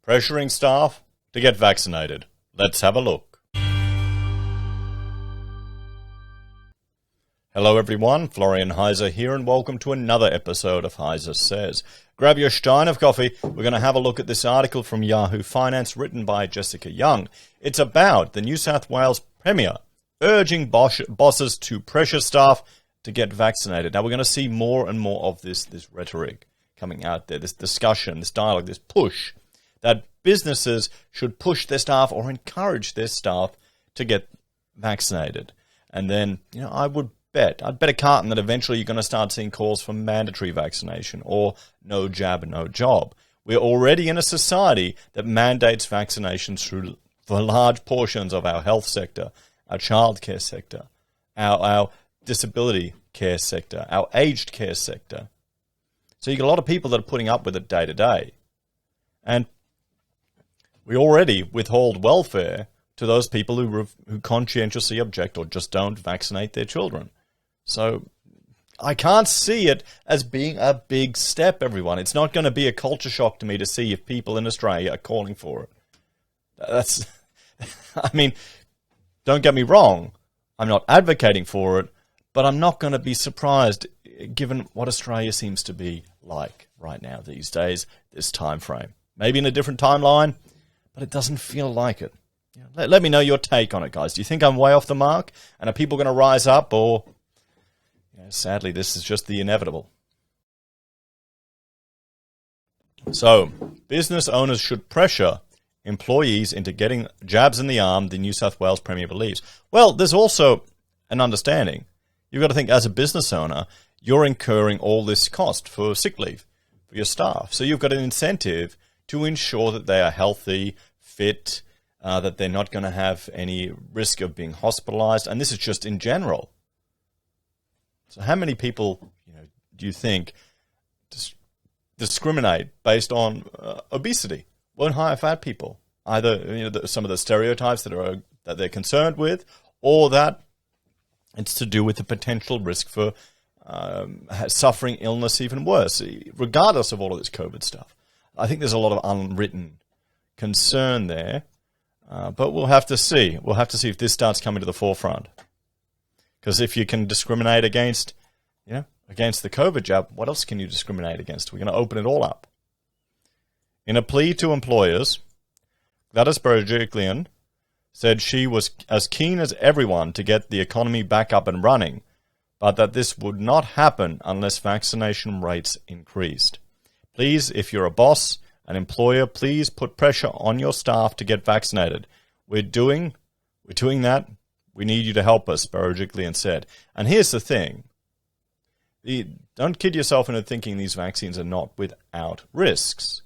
pressuring staff to get vaccinated. Let's have a look. Hello everyone, Florian.heise here, and welcome to another episode of HeiseSays. Grab your stein of coffee. We're going to have a look at this article from Yahoo Finance written by Jessica Young. It's about the New South Wales Premier urging bosses to pressure staff to get vaccinated. Now we're going to see more and more of this rhetoric coming out there, this discussion, this dialogue, this push that businesses should push their staff or encourage their staff to get vaccinated. And then, I'd bet a carton that eventually you're going to start seeing calls for mandatory vaccination or no jab, no job. We're already in a society that mandates vaccinations for large portions of our health sector, our childcare sector, our disability care sector, our aged care sector. So you got a lot of people that are putting up with it day to day. And we already withhold welfare to those people who conscientiously object or just don't vaccinate their children. So I can't see it as being a big step, everyone. It's not going to be a culture shock to me to see if people in Australia are calling for it. Don't get me wrong. I'm not advocating for it, but I'm not going to be surprised given what Australia seems to be like right now these days, this time frame. Maybe in a different timeline, but it doesn't feel like it. Let me know your take on it, guys. Do you think I'm way off the mark? And are people going to rise up? Or, sadly, this is just the inevitable. So, business owners should pressure employees into getting jabs in the arm, the New South Wales Premier believes. Well, there's also an understanding. You've got to think, as a business owner, you're incurring all this cost for sick leave for your staff. So you've got an incentive to ensure that they are healthy, fit, that they're not going to have any risk of being hospitalized. And this is just in general. So how many people, do you think discriminate based on obesity? Won't hire fat people. Either some of the stereotypes that they're concerned with, or that it's to do with the potential risk for suffering illness even worse, regardless of all of this COVID stuff. I think there's a lot of unwritten concern there, but we'll have to see. We'll have to see if this starts coming to the forefront. Because if you can discriminate against the COVID jab, what else can you discriminate against? We're going to open it all up. In a plea to employers, Gladys Berejiklian said she was as keen as everyone to get the economy back up and running, but that this would not happen unless vaccination rates increased. Please, if you're a boss, an employer, please put pressure on your staff to get vaccinated. We're doing that. We need you to help us, Berejiklian said. And here's the thing. Don't kid yourself into thinking these vaccines are not without risks.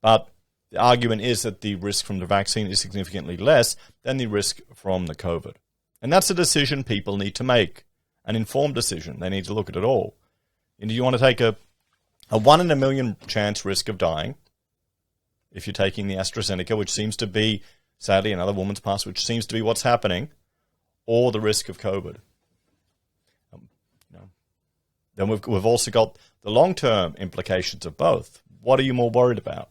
But the argument is that the risk from the vaccine is significantly less than the risk from the COVID. And that's a decision people need to make, an informed decision. They need to look at it all. And do you want to take a 1 in a million chance risk of dying if you're taking the AstraZeneca, which seems to be, sadly, another woman's pass, which seems to be what's happening, or the risk of COVID? Then we've also got the long-term implications of both. What are you more worried about?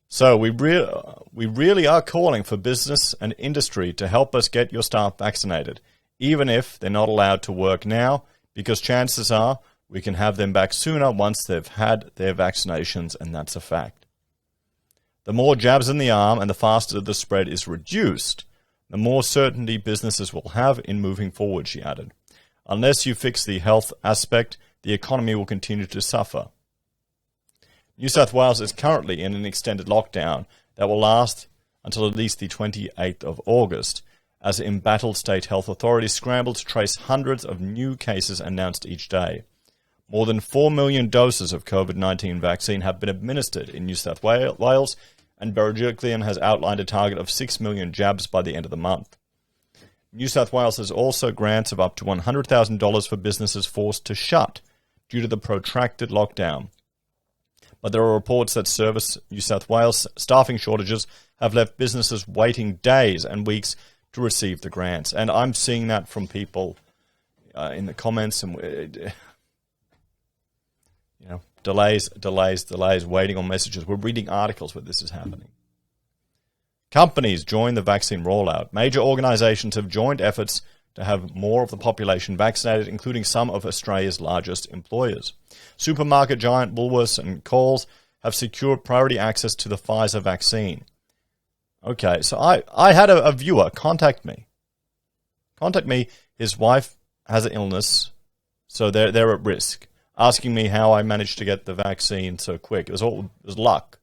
So we really are calling for business and industry to help us get your staff vaccinated, even if they're not allowed to work now, because chances are we can have them back sooner once they've had their vaccinations, and that's a fact. The more jabs in the arm and the faster the spread is reduced, the more certainty businesses will have in moving forward, she added. Unless you fix the health aspect, the economy will continue to suffer. New South Wales is currently in an extended lockdown that will last until at least the 28th of August, as embattled state health authorities scramble to trace hundreds of new cases announced each day. More than 4 million doses of COVID-19 vaccine have been administered in New South Wales, and Berejiklian has outlined a target of 6 million jabs by the end of the month. New South Wales has also grants of up to $100,000 for businesses forced to shut due to the protracted lockdown. But there are reports that Service New South Wales staffing shortages have left businesses waiting days and weeks to receive the grants. And I'm seeing that from people in the comments. And Delays, waiting on messages. We're reading articles where this is happening. Companies join the vaccine rollout. Major organizations have joined efforts to have more of the population vaccinated, including some of Australia's largest employers. Supermarket giant Woolworths and Coles have secured priority access to the Pfizer vaccine. Okay, so I had a viewer contact me. His wife has an illness, so they're at risk, asking me how I managed to get the vaccine so quick. It was luck.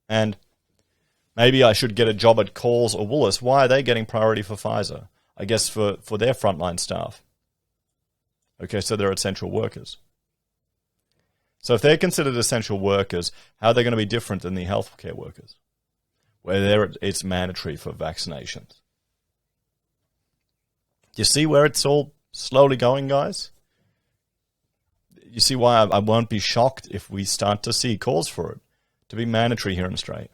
And maybe I should get a job at Coles or Woolworths. Why are they getting priority for Pfizer? I guess for their frontline staff. Okay, so they're essential workers. So if they're considered essential workers, how are they going to be different than the healthcare workers, where it's mandatory for vaccinations? You see where it's all slowly going, guys? You see why I won't be shocked if we start to see calls for it to be mandatory here in Australia.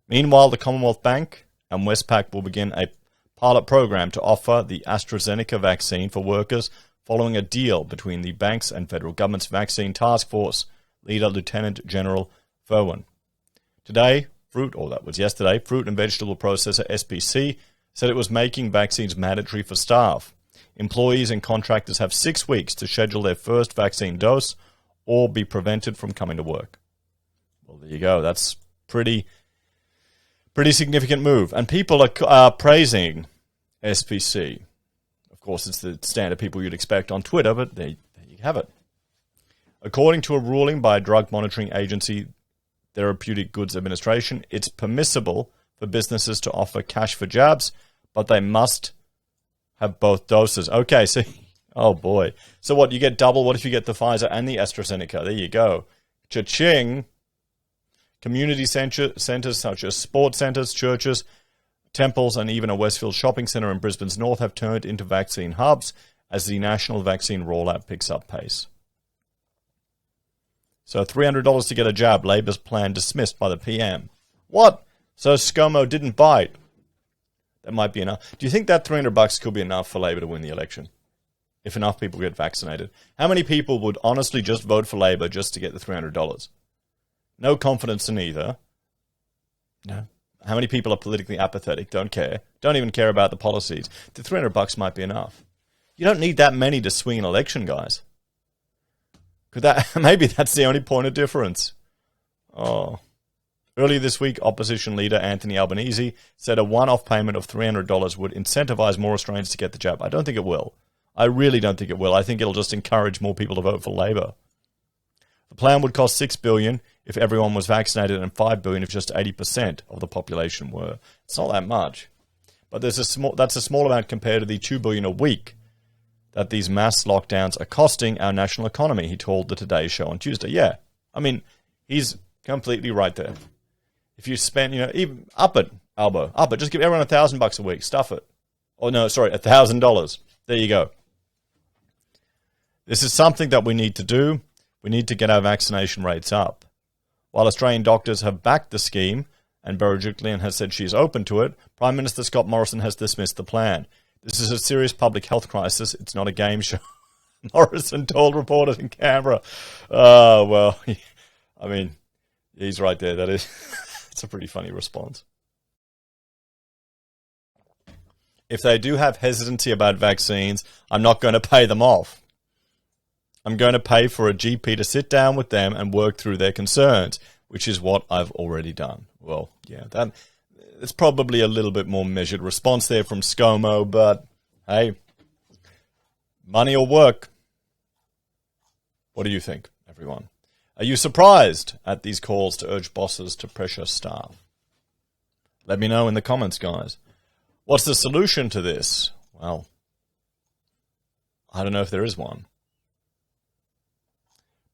Meanwhile, the Commonwealth Bank and Westpac will begin a pilot program to offer the AstraZeneca vaccine for workers following a deal between the banks and federal government's vaccine task force leader, Lieutenant General Verwen. Today, Fruit and Vegetable Processor SPC said it was making vaccines mandatory for staff. Employees and contractors have 6 weeks to schedule their first vaccine dose or be prevented from coming to work. Well, there you go. That's pretty significant move. And people are praising SPC. Of course, it's the standard people you'd expect on Twitter, but there you have it. According to a ruling by Drug Monitoring Agency, Therapeutic Goods Administration, it's permissible for businesses to offer cash for jabs, but they must have both doses. Okay, so, oh boy. So what, you get double? What if you get the Pfizer and the AstraZeneca? There you go. Cha-ching. Community centres such as sports centres, churches, temples, and even a Westfield shopping centre in Brisbane's north have turned into vaccine hubs as the national vaccine rollout picks up pace. So $300 to get a jab, Labor's plan dismissed by the PM. What? So ScoMo didn't bite. That might be enough. Do you think that $300 could be enough for Labor to win the election? If enough people get vaccinated. How many people would honestly just vote for Labor just to get the $300? No confidence in either. No. How many people are politically apathetic, don't care, don't even care about the policies? The $300 might be enough. You don't need that many to swing an election, guys. Maybe that's the only point of difference. Oh. Earlier this week, opposition leader Anthony Albanese said a one-off payment of $300 would incentivize more Australians to get the jab. I don't think it will. I really don't think it will. I think it'll just encourage more people to vote for Labor. The plan would cost $6 billion if everyone was vaccinated and $5 billion if just 80% of the population were. It's not that much. But that's a small amount compared to the $2 billion a week that these mass lockdowns are costing our national economy, he told the Today Show on Tuesday. Yeah, I mean, he's completely right there. If you spend, even up it, just give everyone $1,000 a week, stuff it. Oh, no, sorry, $1,000. There you go. This is something that we need to do. We need to get our vaccination rates up. While Australian doctors have backed the scheme, and Berejiklian has said she is open to it, Prime Minister Scott Morrison has dismissed the plan. This is a serious public health crisis. It's not a game show. Morrison told reporters in Canberra. Well, I mean, he's right there. That is, it's a pretty funny response. If they do have hesitancy about vaccines, I'm not going to pay them off. I'm going to pay for a GP to sit down with them and work through their concerns, which is what I've already done. Well, yeah, it's probably a little bit more measured response there from ScoMo, but hey, money or work. What do you think, everyone? Are you surprised at these calls to urge bosses to pressure staff? Let me know in the comments, guys. What's the solution to this? Well, I don't know if there is one.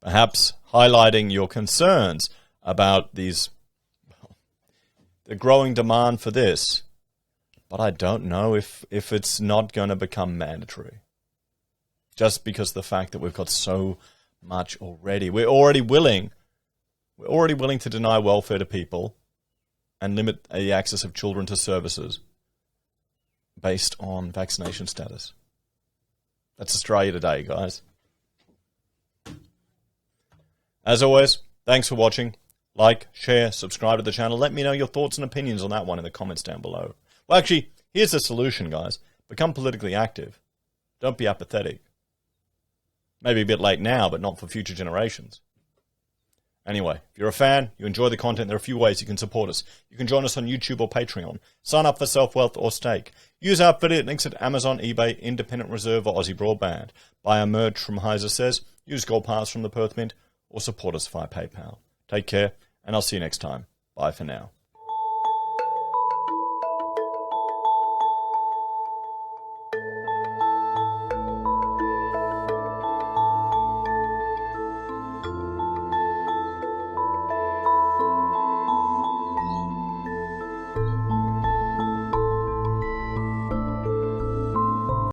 Perhaps highlighting your concerns about the growing demand for this. But I don't know if it's not going to become mandatory. Just because of the fact that we've got so much already. We're already willing to deny welfare to people and limit the access of children to services based on vaccination status. That's Australia today, guys. As always, thanks for watching. Like, share, subscribe to the channel. Let me know your thoughts and opinions on that one in the comments down below. Well, actually, here's the solution, guys. Become politically active. Don't be apathetic. Maybe a bit late now, but not for future generations. Anyway, if you're a fan, you enjoy the content, there are a few ways you can support us. You can join us on YouTube or Patreon. Sign up for SelfWealth or Stake. Use our affiliate links at Amazon, eBay, Independent Reserve or AussieBroadband. Buy our merch from HeiseSays. Use Gold Pass from the Perth Mint or support us via PayPal. Take care, and I'll see you next time. Bye for now.